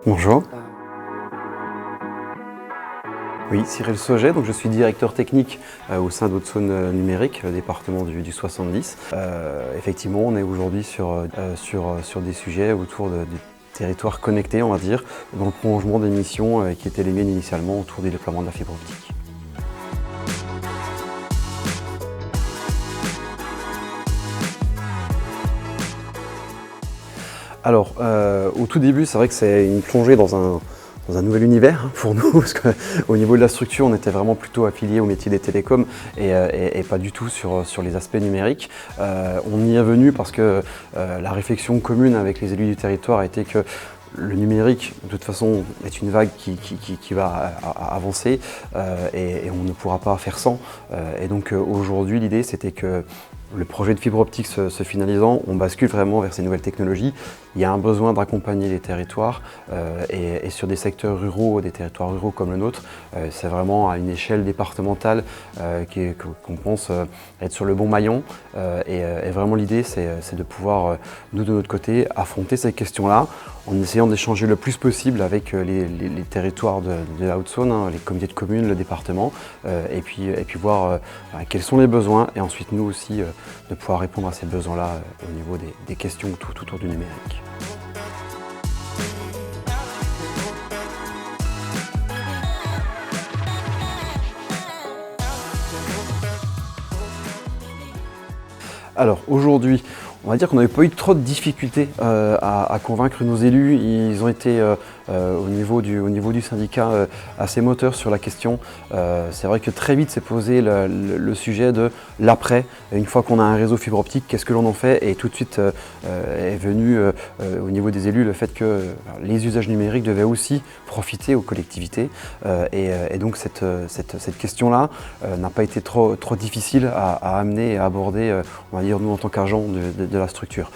Bonjour. Oui, Cyril Sauget, donc je suis directeur technique au sein d'Haute-Saône Numérique, le département du 70. Effectivement, on est aujourd'hui sur des sujets autour du territoire connecté, on va dire, dans le prolongement des missions qui étaient les miennes initialement autour du déploiement de la fibre optique. Alors, au tout début, c'est vrai que c'est une plongée dans un nouvel univers pour nous, parce qu'au niveau de la structure, on était vraiment plutôt affilié au métier des télécoms et pas du tout sur les aspects numériques. On y est venu parce que la réflexion commune avec les élus du territoire a été que le numérique, de toute façon, est une vague qui va avancer et on ne pourra pas faire sans. Et donc aujourd'hui, l'idée, c'était que le projet de fibre optique se finalisant, on bascule vraiment vers ces nouvelles technologies. Il y a un besoin d'accompagner les territoires et sur des secteurs ruraux, des territoires ruraux comme le nôtre, c'est vraiment à une échelle départementale qu'on pense être sur le bon maillon. Et vraiment l'idée, c'est de pouvoir, nous de notre côté, affronter ces questions-là en essayant d'échanger le plus possible avec les territoires de la Haute-Saône, hein, les comités de communes, le département, et puis voir quels sont les besoins et ensuite nous aussi de pouvoir répondre à ces besoins-là au niveau des questions tout autour du numérique. Alors aujourd'hui, on va dire qu'on n'avait pas eu trop de difficultés à convaincre nos élus. Ils ont été au niveau du syndicat assez moteurs sur la question. C'est vrai que très vite s'est posé le sujet de l'après. Une fois qu'on a un réseau fibre optique, qu'est-ce que l'on en fait? Et tout de suite est venu au niveau des élus le fait que les usages numériques devaient aussi profiter aux collectivités. Et donc cette question-là n'a pas été trop difficile à amener et à aborder, on va dire nous en tant qu'agents de la structure.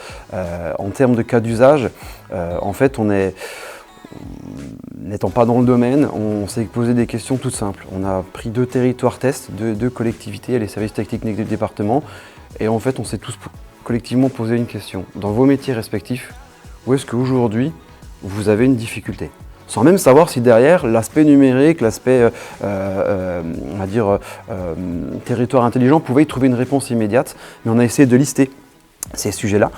En termes de cas d'usage, en fait n'étant pas dans le domaine, on s'est posé des questions toutes simples. On a pris 2 territoires tests, 2 collectivités et les services techniques du département. Et en fait, on s'est tous collectivement posé une question. Dans vos métiers respectifs, où est-ce qu'aujourd'hui, vous avez une difficulté? Sans même savoir si derrière, l'aspect numérique, l'aspect, on va dire, territoire intelligent pouvait y trouver une réponse immédiate. Mais on a essayé de lister ces sujets-là.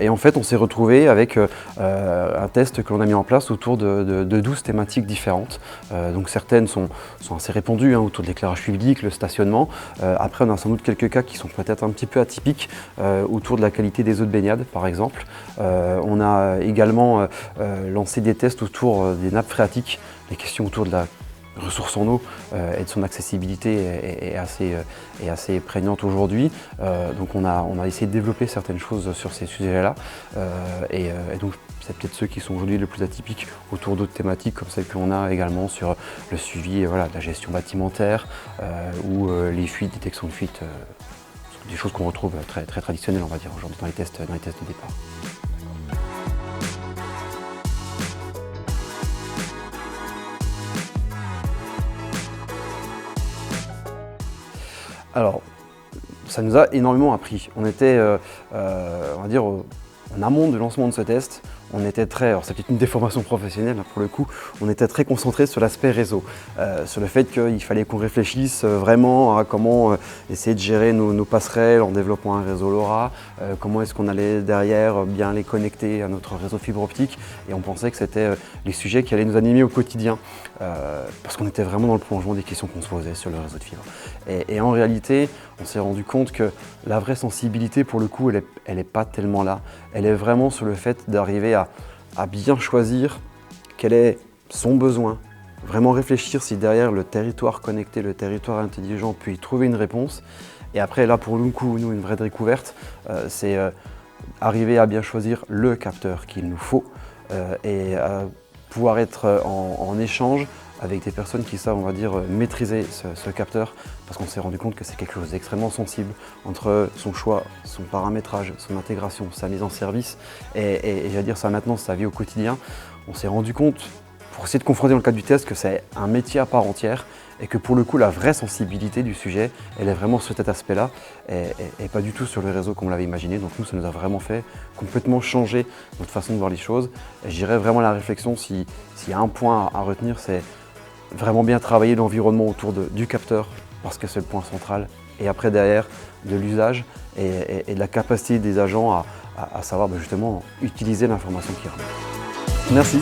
Et en fait, on s'est retrouvé avec un test que l'on a mis en place autour de 12 thématiques différentes. Donc certaines sont assez répandues, hein, autour de l'éclairage public, le stationnement. Après, on a sans doute quelques cas qui sont peut-être un petit peu atypiques, autour de la qualité des eaux de baignade, par exemple. On a également lancé des tests autour des nappes phréatiques, les questions autour de la ressource en eau et de son accessibilité est assez prégnante aujourd'hui. Donc on a essayé de développer certaines choses sur ces sujets-là. Et donc c'est peut-être ceux qui sont aujourd'hui le plus atypiques autour d'autres thématiques comme celles que l'on a également sur le suivi de la gestion bâtimentaire ou les fuites, détection de fuites, des choses qu'on retrouve très traditionnelles, on va dire, aujourd'hui dans les tests de départ. Alors, ça nous a énormément appris. On était, on va dire, en amont du lancement de ce test, on était très, alors c'est peut-être une déformation professionnelle pour le coup, on était très concentré sur l'aspect réseau, sur le fait qu'il fallait qu'on réfléchisse vraiment à comment essayer de gérer nos passerelles en développant un réseau LoRa, comment est-ce qu'on allait derrière bien les connecter à notre réseau fibre optique, et on pensait que c'était les sujets qui allaient nous animer au quotidien, parce qu'on était vraiment dans le prolongement des questions qu'on se posait sur le réseau de fibre. Et en réalité, on s'est rendu compte que la vraie sensibilité, pour le coup, elle n'est pas tellement là. Elle est vraiment sur le fait d'arriver à bien choisir quel est son besoin, vraiment réfléchir si derrière le territoire connecté, le territoire intelligent peut y trouver une réponse. Et après, là, pour le coup, nous, une vraie découverte, c'est arriver à bien choisir le capteur qu'il nous faut et pouvoir être en échange avec des personnes qui savent, on va dire, maîtriser ce capteur, parce qu'on s'est rendu compte que c'est quelque chose d'extrêmement sensible entre son choix, son paramétrage, son intégration, sa mise en service et j'allais dire sa maintenance, sa vie au quotidien. On s'est rendu compte, pour essayer de confronter dans le cadre du test que c'est un métier à part entière et que pour le coup la vraie sensibilité du sujet elle est vraiment sur cet aspect-là et pas du tout sur le réseau comme on l'avait imaginé. Donc nous ça nous a vraiment fait complètement changer notre façon de voir les choses et je dirais vraiment la réflexion s'il y a un point à retenir, c'est vraiment bien travailler l'environnement autour du capteur parce que c'est le point central et après derrière de l'usage et de la capacité des agents à savoir justement utiliser l'information qui remonte. Merci.